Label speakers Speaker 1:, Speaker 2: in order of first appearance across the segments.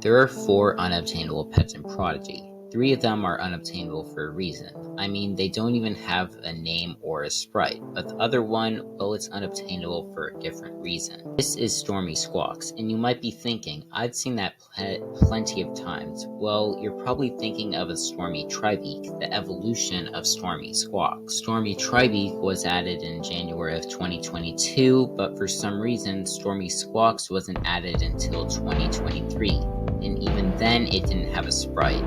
Speaker 1: There are 4 unobtainable pets in Prodigy. 3 of them are unobtainable for a reason. I mean, they don't even have a name or a sprite, but the other one, well, it's unobtainable for a different reason. This is Stormy Sqwuaks, and you might be thinking, I've seen that pet plenty of times. Well, you're probably thinking of a Stormy Tribeak, the evolution of Stormy Sqwuaks. Stormy Tribeak was added in January of 2022, but for some reason, Stormy Sqwuaks wasn't added until 2023. And even then it didn't have a sprite.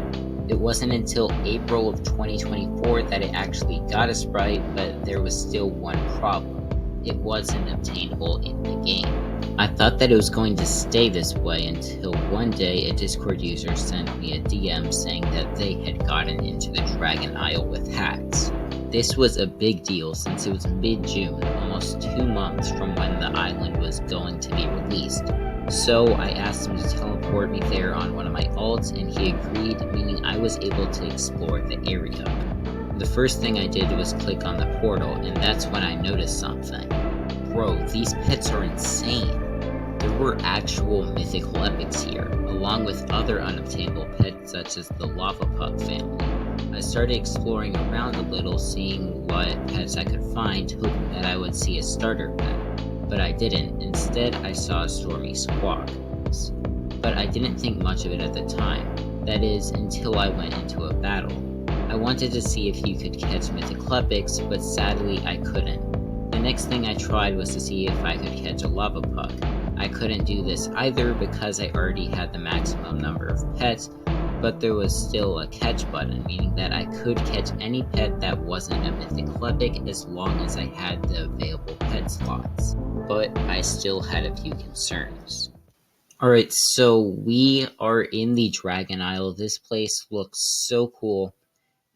Speaker 1: It wasn't until April of 2024 that it actually got a sprite, but there was still one problem. It wasn't obtainable in the game. I thought that it was going to stay this way until one day a Discord user sent me a DM saying that they had gotten into the Dragon Isle with hacks. This was a big deal since it was mid-June, almost 2 months from when the island was going to be released. So I asked him to teleport me there on one of my alts, and he agreed, meaning I was able to explore the area. The first thing I did was click on the portal, and that's when I noticed something. Bro, these pets are insane. There were actual mythical epics here, along with other unobtainable pets such as the Lava Pup family. I started exploring around a little, seeing what pets I could find, hoping that I would see a starter pet. But I didn't. Instead, I saw Stormy Sqwuaks. But I didn't think much of it at the time. That is, until I went into a battle. I wanted to see if you could catch mythical epics, but sadly I couldn't. The next thing I tried was to see if I could catch a Lava Puck. I couldn't do this either because I already had the maximum number of pets, but there was still a catch button, meaning that I could catch any pet that wasn't a mythical epic as long as I had the available pet slots. But I still had a few concerns. Alright, so we are in the Dragon Isle. This place looks so cool,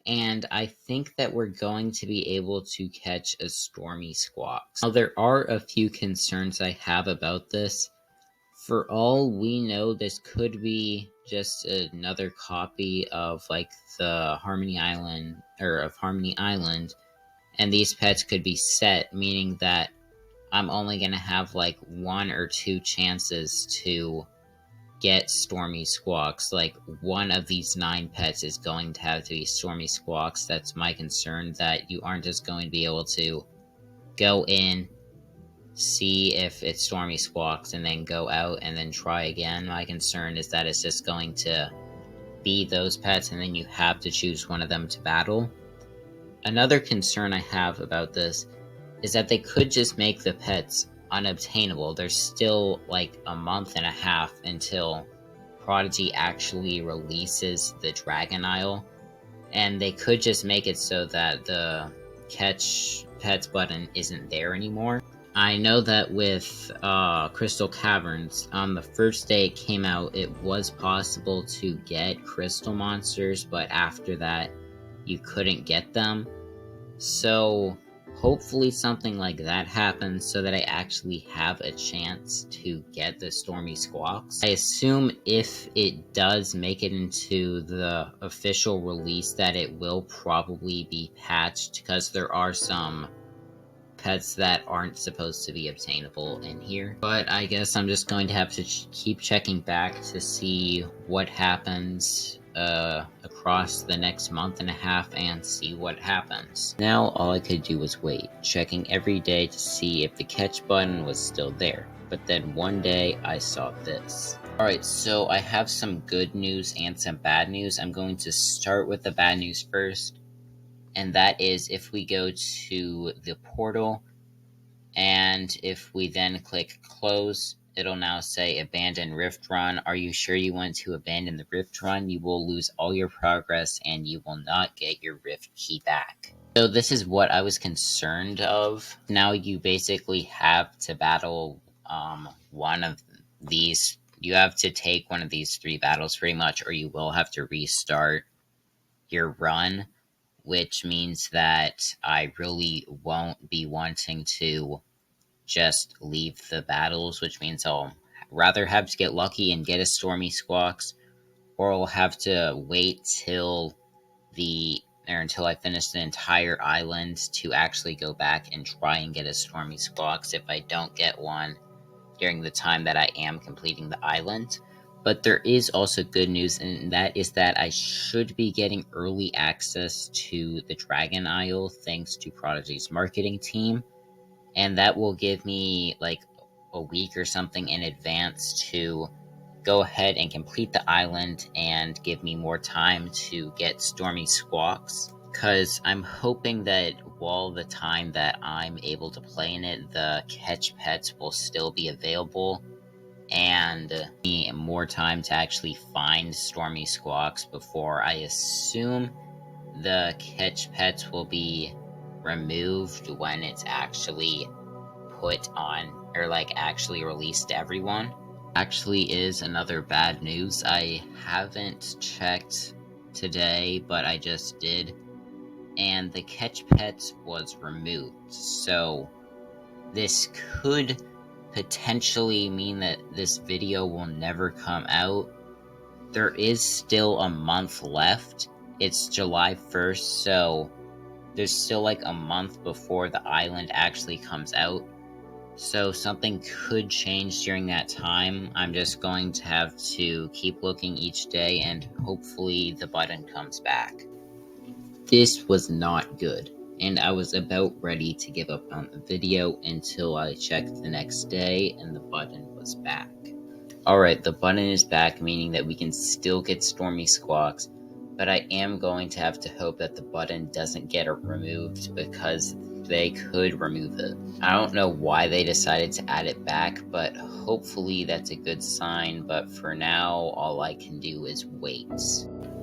Speaker 1: and I think that we're going to be able to catch a Stormy Sqwuaks. Now, there are a few concerns I have about this. For all we know, this could be just another copy of like the Harmony Island, or of Harmony Island, and these pets could be set, meaning that I'm only gonna have like 1 or 2 chances to get Stormy Sqwuaks. Like, one of these 9 pets is going to have to be Stormy Sqwuaks. That's my concern, that you aren't just going to be able to go in, see if it's Stormy Sqwuaks, and then go out and then try again. My concern is that it's just going to be those pets, and then you have to choose one of them to battle. Another concern I have about this is that they could just make the pets unobtainable. There's still like a month and a half until Prodigy actually releases the Dragon Isle, and they could just make it so that the catch pets button isn't there anymore. I know that with Crystal Caverns, on the first day it came out, it was possible to get crystal monsters, but after that, you couldn't get them. So hopefully something like that happens so that I actually have a chance to get the Stormy Sqwuaks. I assume if it does make it into the official release that it will probably be patched, because there are some pets that aren't supposed to be obtainable in here. But I guess I'm just going to have to keep checking back to see what happens across the next month and a half and see what happens. Now all I could do was wait, checking every day to see if the catch button was still there. But then one day I saw this. Alright, so I have some good news and some bad news. I'm going to start with the bad news first. And that is, if we go to the portal, and if we then click close, it'll now say abandon rift run. Are you sure you want to abandon the rift run? You will lose all your progress and you will not get your rift key back. So this is what I was concerned of. Now you basically have to battle one of these. You have to take one of these 3 battles pretty much, or you will have to restart your run, which means that I really won't be wanting to just leave the battles, which means I'll rather have to get lucky and get a Stormy Sqwuaks, or I'll have to wait until I finish the entire island to actually go back and try and get a Stormy Sqwuaks if I don't get one during the time that I am completing the island. But there is also good news, and that is that I should be getting early access to the Dragon Isle thanks to Prodigy's marketing team. And that will give me like a week or something in advance to go ahead and complete the island and give me more time to get Stormy Sqwuaks. Because I'm hoping that while the time that I'm able to play in it, the catch pets will still be available and need more time to actually find Stormy Sqwuaks before I assume the catch pets will be removed when it's actually put on or like actually released to everyone. Actually is another bad news. I haven't checked today, but I just did, and the catch pets was removed. So this could potentially mean that this video will never come out. There is still a month left. It's July 1st, so there's still like a month before the island actually comes out. So something could change during that time. I'm just going to have to keep looking each day and hopefully the button comes back. This was not good, and I was about ready to give up on the video until I checked the next day and the button was back. Alright, the button is back, meaning that we can still get Stormy Sqwuaks, but I am going to have to hope that the button doesn't get removed because they could remove it. I don't know why they decided to add it back, but hopefully that's a good sign, but for now, all I can do is wait.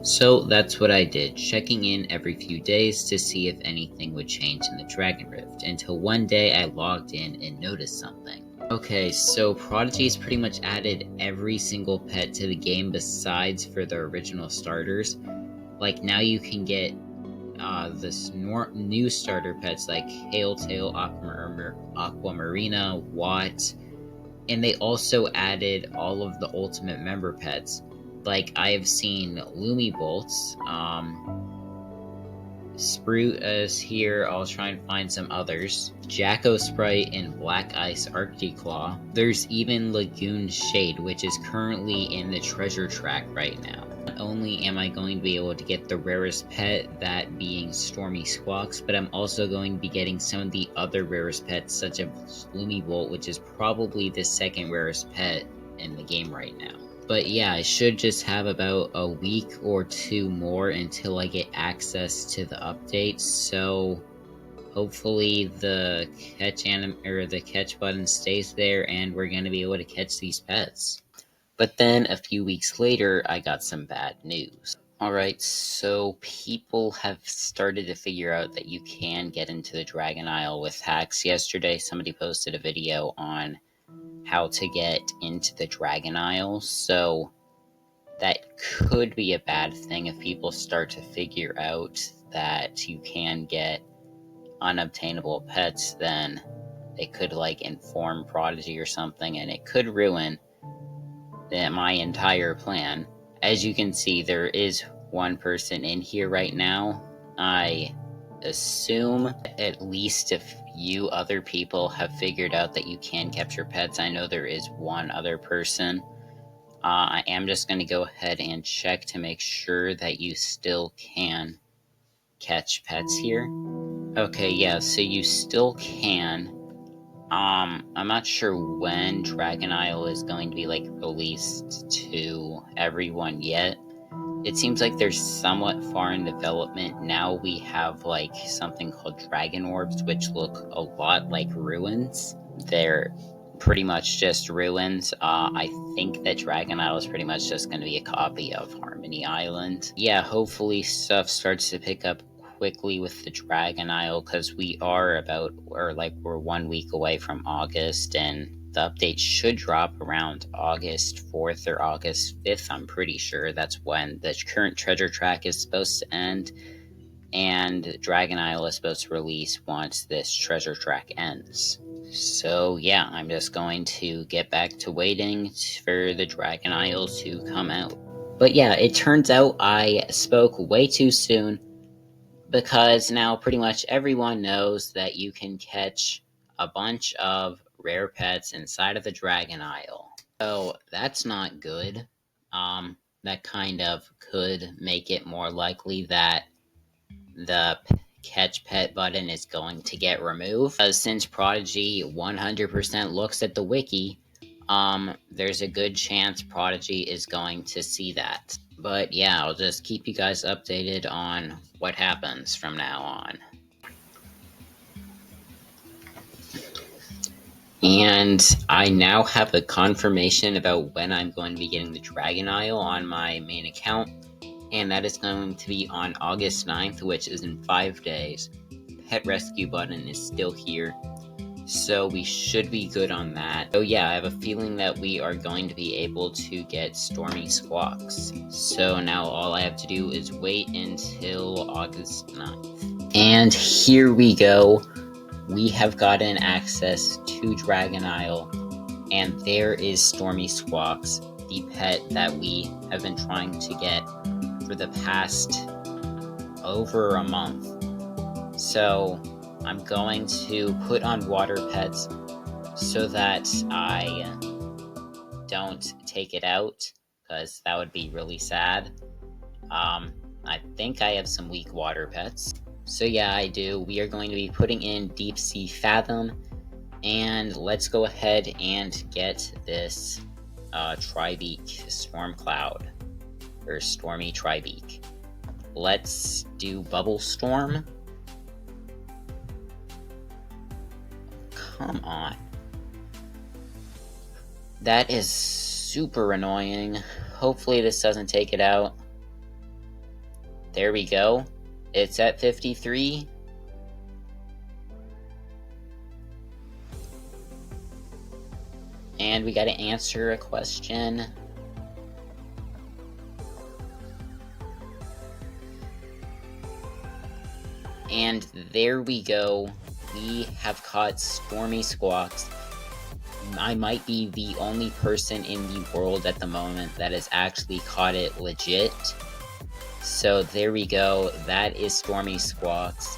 Speaker 1: So that's what I did, checking in every few days to see if anything would change in the Dragon Rift, until one day I logged in and noticed something. Okay, so Prodigy's pretty much added every single pet to the game besides for the original starters. Like, now you can get new starter pets like Hailtail, Aquamarina, Watt, and they also added all of the ultimate member pets. Like, I have seen Lumibolts, Sprout is here. I'll try and find some others. Jacko Sprite and Black Ice Arcticlaw. There's even Lagoon Shade, which is currently in the treasure track right now. Not only am I going to be able to get the rarest pet, that being Stormy Sqwuaks, but I'm also going to be getting some of the other rarest pets, such as Lumibolt, which is probably the second rarest pet in the game right now. But yeah, I should just have about a week or two more until I get access to the updates, so hopefully the catch button stays there and we're going to be able to catch these pets. But then a few weeks later, I got some bad news. Alright, so people have started to figure out that you can get into the Dragon Isle with hacks. Yesterday, somebody posted a video on how to get into the Dragon Isle, so that could be a bad thing if people start to figure out that you can get unobtainable pets. Then they could like inform Prodigy or something, and it could ruin my entire plan. As you can see, there is one person in here right now. I assume at least a few other people have figured out that you can capture pets. I know there is one other person. I am just going to go ahead and check to make sure that you still can catch pets here. Okay, yeah, so you still can. I'm not sure when Dragon Isle is going to be like released to everyone yet. It seems like they're somewhat far in development. Now we have like something called Dragon Orbs, which look a lot like ruins. They're pretty much just ruins. I think that Dragon Isle is pretty much just going to be a copy of Harmony Island. Yeah, hopefully stuff starts to pick up quickly with the Dragon Isle, because we're 1 week away from August, and the update should drop around August 4th or August 5th, I'm pretty sure. That's when the current treasure track is supposed to end, and Dragon Isle is supposed to release once this treasure track ends. So yeah, I'm just going to get back to waiting for the Dragon Isle to come out. But yeah, it turns out I spoke way too soon, because now pretty much everyone knows that you can catch a bunch of rare pets inside of the Dragon Isle. So that's not good. that kind of could make it more likely that the catch pet button is going to get removed. Since Prodigy 100% looks at the wiki, there's a good chance Prodigy is going to see that. But yeah, I'll just keep you guys updated on what happens from now on. And I now have a confirmation about when I'm going to be getting the Dragon Isle on my main account, and that is going to be on August 9th, which is in 5 days. Pet rescue button is still here, so we should be good on that. Oh yeah, I have a feeling that we are going to be able to get Stormy Sqwuaks. So now all I have to do is wait until August 9th. And here we go. We have gotten access to Dragon Isle, and there is Stormy Sqwuaks, the pet that we have been trying to get for the past over a month. So I'm going to put on water pets so that I don't take it out, because that would be really sad. I think I have some weak water pets. So yeah, I do. We are going to be putting in Deep Sea Fathom, and let's go ahead and get this Tribeak Storm Cloud, or Stormy Tribeak. Let's do Bubble Storm. Come on. That is super annoying. Hopefully this doesn't take it out. There we go. It's at 53. And we gotta answer a question. And there we go. We have caught Stormy Sqwuaks. I might be the only person in the world at the moment that has actually caught it legit. So there we go. That is Stormy Sqwuaks.